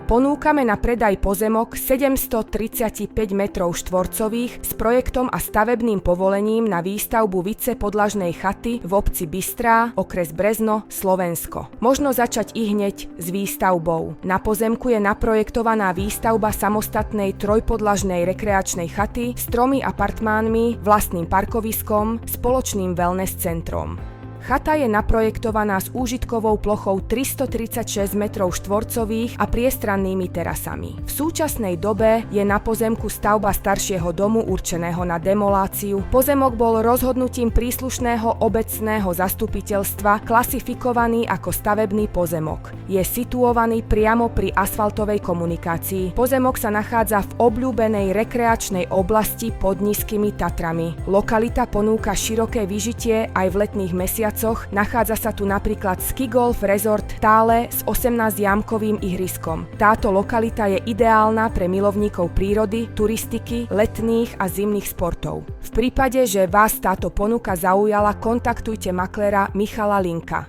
Ponúkame na predaj pozemok 735 metrov štvorcových s projektom a stavebným povolením na výstavbu vicepodlažnej chaty v obci Bystrá, okres Brezno, Slovensko. Možno začať ihneď s výstavbou. Na pozemku je naprojektovaná výstavba samostatnej trojpodlažnej rekreačnej chaty s 3 apartmánmi, vlastným parkoviskom, spoločným wellness centrom. Chata je naprojektovaná s úžitkovou plochou 336 metrov štvorcových a priestrannými terasami. V súčasnej dobe je na pozemku stavba staršieho domu určeného na demoláciu. Pozemok bol rozhodnutím príslušného obecného zastupiteľstva klasifikovaný ako stavebný pozemok. Je situovaný priamo pri asfaltovej komunikácii. Pozemok sa nachádza v obľúbenej rekreačnej oblasti pod Nízkymi Tatrami. Lokalita ponúka široké vyžitie aj v letných mesiacoch. Nachádza sa tu napríklad Ski Golf Resort Tále s 18-jamkovým ihriskom. Táto lokalita je ideálna pre milovníkov prírody, turistiky, letných a zimných sportov. V prípade, že vás táto ponuka zaujala, kontaktujte makléra Michala Linka.